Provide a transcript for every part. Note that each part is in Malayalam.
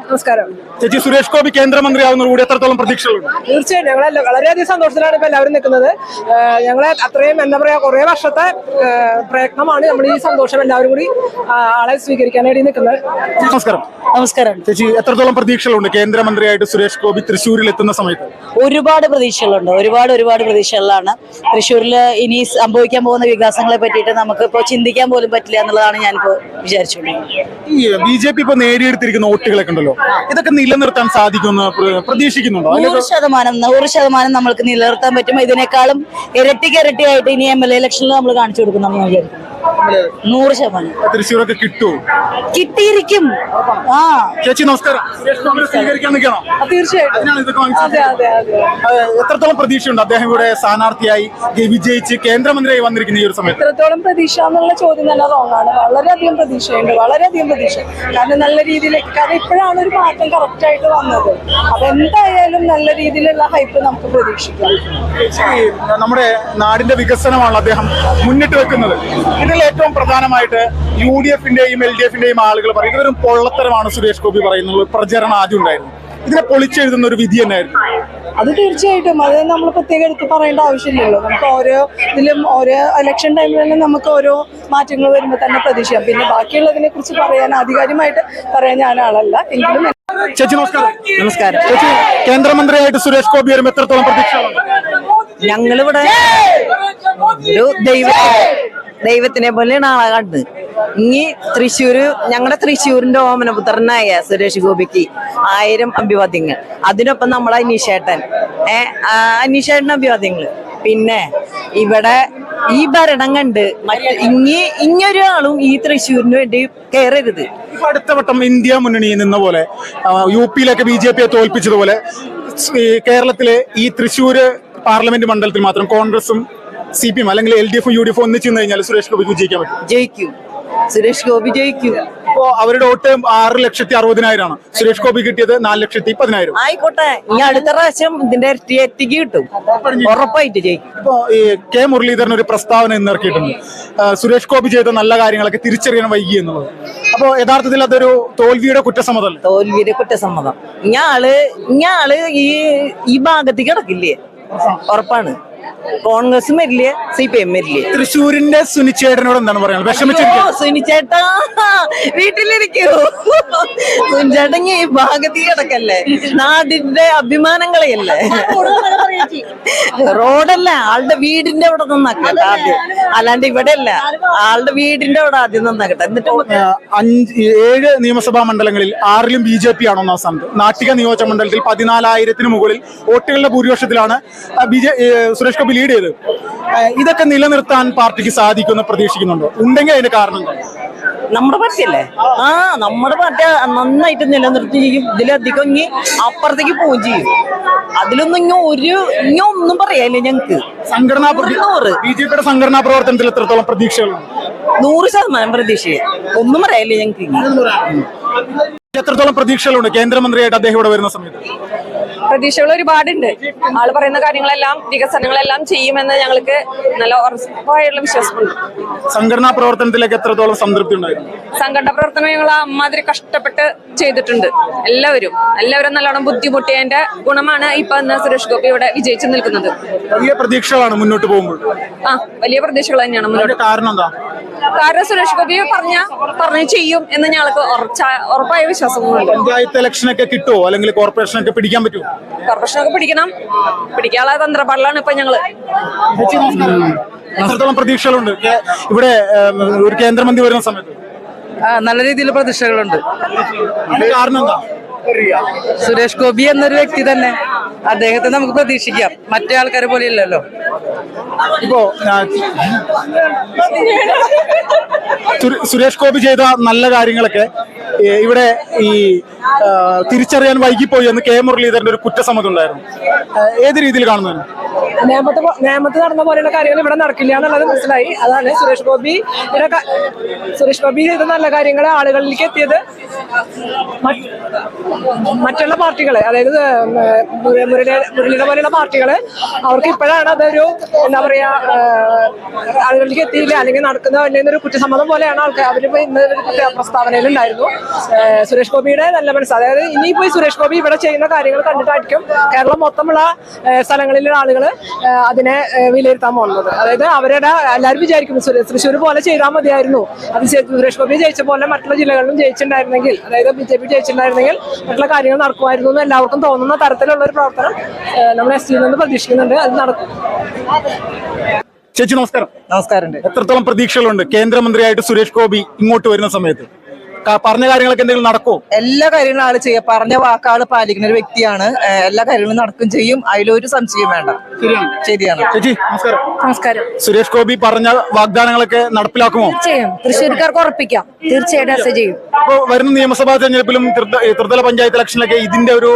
നമസ്കാരം. ചേച്ചി, സുരേഷ് ഗോപി കേന്ദ്രമന്ത്രിയാവുന്നതോടുകൂടി എത്രത്തോളം പ്രതീക്ഷകളുണ്ട്? തീർച്ചയായും ഞങ്ങൾ വളരെയധികം സന്തോഷത്തിലാണ് ഇപ്പൊ എല്ലാവരും നിൽക്കുന്നത്. ഞങ്ങളെ അത്രയും എന്താ പറയാ കുറെ വർഷത്തെ പ്രയത്നമാണ് നമ്മൾ ഈ സന്തോഷം എല്ലാവരും കൂടി ആളെ സ്വീകരിക്കാനായിട്ട് നിൽക്കുന്നത്. നമസ്കാരം. നമസ്കാരം ചേച്ചി, എത്രത്തോളം പ്രതീക്ഷകളുണ്ട് കേന്ദ്രമന്ത്രിയായിട്ട് സുരേഷ് ഗോപി തൃശ്ശൂരിൽ എത്തുന്ന സമയത്ത്? ഒരുപാട് പ്രതീക്ഷകളുണ്ട്. ഒരുപാട് പ്രതീക്ഷകളിലാണ്. തൃശ്ശൂരിൽ ഇനി സംഭവിക്കാൻ പോകുന്ന വികാസങ്ങളെ പറ്റിയിട്ട് നമുക്ക് ഇപ്പോൾ ചിന്തിക്കാൻ പോലും പറ്റില്ല എന്നുള്ളതാണ് ഞാനിപ്പോ വിചാരിച്ചുകൊണ്ടിരിക്കുന്നത്. ഈ BJP ഇപ്പൊ നേടിയെടുത്തിരിക്കുന്ന വോട്ടുകളൊക്കെ ഉണ്ടല്ലോ, ഇതൊക്കെ നിലനിർത്താൻ സാധിക്കുമെന്ന് പ്രതീക്ഷിക്കുന്നുണ്ടോ? 100% നമ്മൾക്ക് നിലനിർത്താൻ പറ്റും. ഇതിനേക്കാളും ഇരട്ടിയായിട്ട് ഇനി MLA ഇലക്ഷനിൽ നമ്മൾ കാണിച്ചു കൊടുക്കണം എന്ന് വിചാരിക്കുന്നു. 100% തൃശ്ശൂരൊക്കെ കിട്ടുമോ? കിട്ടിയിരിക്കും. ചേച്ചി നമസ്കാരം. സ്വീകരിക്കാൻ നിൽക്കണം. തീർച്ചയായിട്ടും. എത്രത്തോളം പ്രതീക്ഷയുണ്ട് അദ്ദേഹം ഇവിടെ സ്ഥാനാർത്ഥിയായി വിജയിച്ച് കേന്ദ്രമന്ത്രിയായി വന്നിരിക്കുന്ന ഈ ഒരു സമയത്ത്? എത്രത്തോളം പ്രതീക്ഷ എന്നുള്ള ചോദ്യം തന്നെ റോങ്ങാണ്. വളരെയധികം പ്രതീക്ഷയുണ്ട്. കാരണം നല്ല രീതിയിലേക്ക്, കാരണം ഇപ്പോഴാണ് ഒരു മാറ്റം കറക്റ്റ് ആയിട്ട് വന്നത്. അപ്പൊ എന്തായാലും നല്ല രീതിയിലുള്ള ഹൈപ്പ് നമുക്ക് പ്രതീക്ഷിക്കാം. നമ്മുടെ നാടിന്റെ വികസനമാണ് അദ്ദേഹം മുന്നിട്ട് വെക്കുന്നത്. ഇതിൽ ഏറ്റവും പ്രധാനമായിട്ട് UDF-ന്റെയും LDF-ന്റെയും ആളുകൾ പറയും ഇതൊരു പൊള്ളത്തരമാണ് സുരേഷ് ഗോപി പറയുന്നത്. പ്രചരണം ആദ്യം ഉണ്ടായിരുന്നു. ഇതിനെ പൊളിച്ചെഴുതുന്ന ഒരു വിധി തന്നെയായിരുന്നു. അത് തീർച്ചയായിട്ടും അത് നമ്മൾ പ്രത്യേകം എടുത്ത് പറയേണ്ട ആവശ്യമില്ലല്ലോ. നമുക്ക് ഓരോ ഇതിലും ഓരോ ഇലക്ഷൻ ടൈമിലെല്ലാം നമുക്ക് ഓരോ മാറ്റങ്ങൾ വരുമ്പോൾ തന്നെ പ്രതീക്ഷിക്കാം. പിന്നെ ബാക്കിയുള്ളതിനെ കുറിച്ച് പറയാൻ ആധികാരികമായിട്ട് പറയാൻ ഞാൻ ആളല്ല. എങ്കിലും ചേച്ചി നമസ്കാരം. നമസ്കാരം. ചേച്ചി, കേന്ദ്രമന്ത്രിയായിട്ട് സുരേഷ് ഗോപി വരുമ്പോൾ എത്രത്തോളം പ്രതീക്ഷകളുണ്ട്? ഞങ്ങളിവിടെ ഒരു ദൈവത്തിനെ പോലെയാണ് ആളെ കണ്ടത്. ഇനി ഞങ്ങളുടെ തൃശ്ശൂരിന്റെ ഓമനപുത്രനായ സുരേഷ് ഗോപിക്ക് 1000 അഭിവാദ്യങ്ങൾ. അതിനൊപ്പം നമ്മളെ അനീഷേട്ടൻ അഭിവാദ്യങ്ങൾ. പിന്നെ ഇവിടെ ഈ ഭരണം കണ്ട് ഇങ്ങൊരാളും ഈ തൃശ്ശൂരിന് വേണ്ടി കയറരുത്. അടുത്ത വട്ടം ഇന്ത്യ മുന്നണിയിൽ നിന്ന പോലെ UP-യിലൊക്കെ BJP-യെ തോൽപ്പിച്ചതുപോലെ കേരളത്തിലെ ഈ തൃശ്ശൂര് പാർലമെന്റ് മണ്ഡലത്തിൽ മാത്രം കോൺഗ്രസും CPM അല്ലെങ്കിൽ LDF-ഉം UDF-ഉം ഒന്നിച്ചു കഴിഞ്ഞാൽ സുരേഷ് ഗോപി വിജയിക്കാൻ പറ്റും? ജയിക്കും. സുരേഷ് ഗോപി ജയിക്കും. ഇപ്പോ അവരുടെ വോട്ട് 6,60,000 സുരേഷ് ഗോപി കിട്ടിയത് 4,10,000. ആയിക്കോട്ടെ, ഇനി അടുത്ത പ്രാവശ്യം ഇതിന്റെ ഇരട്ടിക്ക് കിട്ടും. ഉറപ്പായിട്ട് ജയിക്കും. ഇപ്പോ ഈ K. മുരളീധരൻ ഒരു പ്രസ്താവന ഇന്നിറക്കിയിട്ടുണ്ട്. സുരേഷ് ഗോപി ചെയ്ത നല്ല കാര്യങ്ങളൊക്കെ തിരിച്ചറിയാൻ വൈകി എന്നുള്ളത്. അപ്പോ യഥാർത്ഥത്തിൽ അതൊരു തോൽവിയുടെ കുറ്റസമ്മതമല്ല? തോൽവിയുടെ കുറ്റസമ്മതം. ഇയാള് ഈ ഭാഗത്തേക്ക് കിടക്കില്ലേ? ഉറപ്പാണ്. കോൺഗ്രസും വരില്ല, CPM വരില്ല. തൃശ്ശൂരിന്റെ സുനിച്ചേട്ടനോട് എന്താണ് പറയുന്നത്? വിഷമിച്ചിരിക്കും. സുനിച്ചേട്ടാ വീട്ടിലിരിക്കൂ. സുനിച്ചേട്ടൻ ഈ ഭാഗത്ത് കിടക്കല്ലേ, നാടിന്റെ അഭിമാനങ്ങളെയല്ലേ. റോഡല്ല, ആളുടെ വീടിന്റെ അവിടെ നന്നാക്കട്ടെ ആദ്യം, അല്ലാണ്ട് ഇവിടെ അല്ല. ആളുടെ വീടിന്റെ അവിടെ ആദ്യം നന്നാക്കട്ടെ. എന്നിട്ട് 7 നിയമസഭാ മണ്ഡലങ്ങളിൽ 6-ലും BJP ആണോ ഒന്നാം സ്ഥാനത്ത്. നാട്ടിക നിയോജക മണ്ഡലത്തിൽ 14,000-ന് മുകളിൽ വോട്ടുകളുടെ ഭൂരിപക്ഷത്തിലാണ് സുരേഷ് ഗോപി ലീഡ് ചെയ്ത്. ഇതൊക്കെ നിലനിർത്താൻ പാർട്ടിക്ക് സാധിക്കുമെന്ന് പ്രതീക്ഷിക്കുന്നുണ്ടോ? ഉണ്ടെങ്കിൽ അതിന്റെ കാരണം നമ്മുടെ പാർട്ടിയല്ലേ? നമ്മുടെ പാർട്ടി നന്നായിട്ട് നിലനിർത്തി ചെയ്യും. ഇതിലധികം ഇനി അപ്പുറത്തേക്ക് പോവുകയും ചെയ്യും. അതിലൊന്നും ഇനി ഒന്നും പറയാനില്ല ഞങ്ങക്ക്. BJP-യുടെ സംഘടനാ പ്രവർത്തനത്തിൽ എത്രത്തോളം പ്രതീക്ഷകളുണ്ട്? 100% പ്രതീക്ഷ. ഒന്നും പറയാനില്ല ഞങ്ങക്ക്. എത്രത്തോളം പ്രതീക്ഷകളുണ്ട് കേന്ദ്രമന്ത്രിയായിട്ട് അദ്ദേഹം ഇവിടെ വരുന്ന സമയത്ത്? പ്രതീക്ഷകൾ ഒരുപാടുണ്ട്. ആള് പറയുന്ന കാര്യങ്ങളെല്ലാം വികസനങ്ങളെല്ലാം ചെയ്യുമെന്ന് ഞങ്ങൾക്ക് നല്ല ഉറപ്പായുള്ള വിശ്വാസമുണ്ട്. സംഘടനാ പ്രവർത്തനത്തിലേക്ക് എത്രത്തോളം സംതൃപ്തി ഉണ്ടായിരുന്നു? സംഘടനാ പ്രവർത്തനം ഞങ്ങൾ അമ്മാതിരി കഷ്ടപ്പെട്ട് ചെയ്തിട്ടുണ്ട്. എല്ലാവരും നല്ലോണം ബുദ്ധിമുട്ടിയതിന്റെ ഗുണമാണ് ഇപ്പൊ സുരേഷ് ഗോപി ഇവിടെ വിജയിച്ചു നിൽക്കുന്നത്. വലിയ പ്രതീക്ഷകളാണ് മുന്നോട്ട് പോകുമ്പോൾ. വലിയ പ്രതീക്ഷകൾ തന്നെയാണ് മുന്നോട്ട്. കാരണം എന്താ? കാരണം സുരേഷ് ഗോപി പറഞ്ഞു ചെയ്യും എന്ന് ഞങ്ങൾക്ക് ഉറപ്പായ വിശ്വാസങ്ങളുണ്ട്. പഞ്ചായത്ത് ഇലക്ഷനൊക്കെ കിട്ടുമോ, അല്ലെങ്കിൽ കോർപ്പറേഷനൊക്കെ പിടിക്കാൻ പറ്റുമോ? കോർപ്പറേഷനൊക്കെ പിടിക്കാനുള്ള തന്ത്രപ്പാടിലാണ് ഇപ്പൊ ഞങ്ങള്. എത്രത്തോളം പ്രതീക്ഷകളുണ്ട് ഇവിടെ ഒരു കേന്ദ്രമന്ത്രി വരുന്ന സമയത്ത്? നല്ല രീതിയിൽ പ്രതീക്ഷകളുണ്ട്. കാരണം എന്താ? സുരേഷ് ഗോപി എന്നൊരു വ്യക്തി തന്നെ, അദ്ദേഹത്തെ നമുക്ക് പ്രതീക്ഷിക്കാം. മറ്റേ ആൾക്കാരെ പോലെ ഇല്ലല്ലോ. ഇപ്പോ സുരേഷ് ഗോപി ചെയ്ത നല്ല കാര്യങ്ങളൊക്കെ ഇവിടെ ഈ തിരിച്ചറിയാൻ വൈകിപ്പോയി എന്ന് K. മുരളീധരന്റെ ഒരു കുറ്റസമ്മതം ഉണ്ടായിരുന്നു. ഏത് രീതിയിൽ കാണുന്നു? നേമത്ത് നടന്ന പോലെയുള്ള കാര്യങ്ങൾ ഇവിടെ നടക്കില്ല എന്നുള്ളത് മനസ്സിലായി. അതാണ് സുരേഷ് ഗോപി ചെയ്ത നല്ല കാര്യങ്ങൾ ആളുകളിലേക്ക് എത്തിയത്. മറ്റുള്ള പാർട്ടികള്, അതായത് മുരളിയുടെ പോലെയുള്ള പാർട്ടികള് അവർക്ക് ഇപ്പോഴാണ് അതൊരു എന്താ പറയാ ആളുകളിലേക്ക് എത്തിയില്ല അല്ലെങ്കിൽ നടക്കുന്ന ഒരു കുറ്റസമ്മതം പോലെയാണ് ആൾക്കാർ. അവരിപ്പോ ഇന്ന് പ്രസ്താവനയിലുണ്ടായിരുന്നു സുരേഷ് ഗോപിയുടെ നല്ല മനസ്സ്. അതായത് ഇനിയിപ്പോ ഈ സുരേഷ് ഗോപി ഇവിടെ ചെയ്യുന്ന കാര്യങ്ങൾ കണ്ടിട്ടായിരിക്കും കേരളം മൊത്തമുള്ള സ്ഥലങ്ങളിലുള്ള ആളുകൾ അതിനെ വിലയിരുത്താൻ പോകുന്നത്. അതായത് അവരുടെ എല്ലാവരും വിചാരിക്കും തൃശ്ശൂർ പോലെ ചെയ്താൽ മതിയായിരുന്നു, അത് സുരേഷ് ഗോപി ജയിച്ച പോലെ മറ്റുള്ള ജില്ലകളിലും ജയിച്ചിട്ടുണ്ടായിരുന്നെങ്കിൽ, അതായത് BJP ജയിച്ചിട്ടുണ്ടായിരുന്നെങ്കിൽ മറ്റുള്ള കാര്യങ്ങൾ നടക്കുമായിരുന്നു എന്ന് എല്ലാവർക്കും തോന്നുന്ന തരത്തിലുള്ള ഒരു പ്രവർത്തനം നമ്മൾ ST നിന്ന് പ്രതീക്ഷിക്കുന്നുണ്ട്. അത് നടക്കും. ചേച്ചി നമസ്കാരം. നമസ്കാരം. എത്രത്തോളം പ്രതീക്ഷകളുണ്ട് കേന്ദ്രമന്ത്രിയായിട്ട് സുരേഷ് ഗോപി ഇങ്ങോട്ട് വരുന്ന സമയത്ത്? പറഞ്ഞ കാര്യങ്ങളൊക്കെ എന്തെങ്കിലും നടക്കുമോ? എല്ലാ കാര്യങ്ങളും ആള് ചെയ്യുക, പറഞ്ഞ വാക്കാള് പാലിക്കുന്ന ഒരു വ്യക്തിയാണ്. എല്ലാ കാര്യങ്ങളും നടക്കും ചെയ്യും, അതിലൊരു സംശയം വേണ്ട. ശരിയാണ്. ചേച്ചി നമസ്കാരം. നമസ്കാരം. സുരേഷ് ഗോപി പറഞ്ഞ വാഗ്ദാനങ്ങളൊക്കെ നടപ്പിലാക്കുമോ? ചെയ്യും. തൃശ്ശൂർക്കാർക്ക് ഉറപ്പിക്കാം, തീർച്ചയായിട്ടും ചെയ്യും. അപ്പോൾ വരുന്ന നിയമസഭാ തെരഞ്ഞെടുപ്പിലും ത്രിതല പഞ്ചായത്ത് ഇലക്ഷനിലൊക്കെ ഇതിന്റെ ഒരു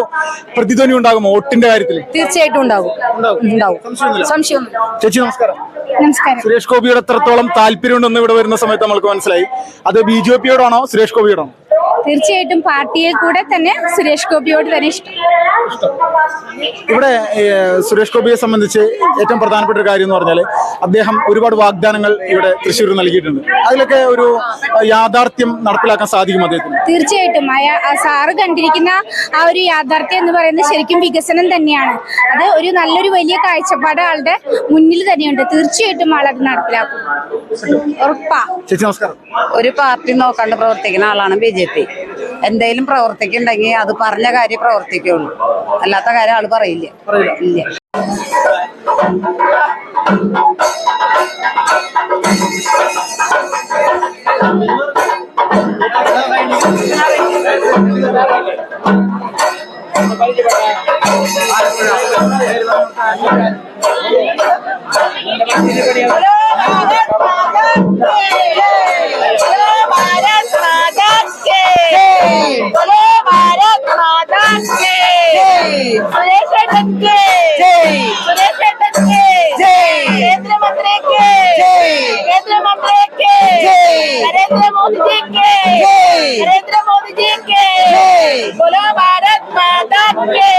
പ്രതിധ്വനി ഉണ്ടാകുമോ വോട്ടിന്റെ കാര്യത്തിൽ? തീർച്ചയായിട്ടും ഉണ്ടാകും. സംശയം. ചേച്ചി നമസ്കാരം. നമസ്കാരം. സുരേഷ് ഗോപിയുടെ എത്രത്തോളം താല്പര്യമുണ്ടെന്ന് ഇവിടെ വരുന്ന സമയത്ത് നമുക്ക് മനസ്സിലായി. അത് BJPയോടാണോ സുരേഷ് ഗോപിയോടാണോ? തീർച്ചയായിട്ടും പാർട്ടിയെ കൂടെ തന്നെ സുരേഷ് ഗോപിയോട് തന്നെ ഇഷ്ടം. ഇവിടെ സുരേഷ് ഗോപിയെ സംബന്ധിച്ച് ഏറ്റവും പ്രധാനപ്പെട്ട ഒരു കാര്യം എന്ന് പറഞ്ഞാൽ അദ്ദേഹം ഒരുപാട് വാഗ്ദാനങ്ങൾ ഇവിടെ തൃശ്ശൂർ നൽകിയിട്ടുണ്ട്. അതിലൊക്കെ ഒരു യാഥാർത്ഥ്യം നടപ്പിലാക്കാൻ സാധിക്കും അദ്ദേഹത്തിന്? തീർച്ചയായിട്ടും സാറ് കണ്ടിരിക്കുന്ന ആ ഒരു യാഥാർത്ഥ്യം എന്ന് പറയുന്നത് ശരിക്കും വികസനം തന്നെയാണ്. അത് ഒരു നല്ലൊരു വലിയ കാഴ്ചപ്പാട് ആളുടെ മുന്നിൽ തന്നെയുണ്ട്. തീർച്ചയായിട്ടും ആളത് നടപ്പിലാക്കും, ഉറപ്പാ. ചേച്ചി നമസ്കാരം. ഒരു പാർട്ടി നോക്കാണ്ട് പ്രവർത്തിക്കുന്ന ആളാണ് BJP. എന്തെങ്കിലും പ്രവർത്തിക്കുന്നുണ്ടെങ്കിൽ അത് പറഞ്ഞ കാര്യം പ്രവർത്തിക്കുള്ളൂ, അല്ലാത്ത കാര്യം ആള് പറയില്ല. ഇല്ല. नरेंद्र मोदी जी के बोलो भारत माता के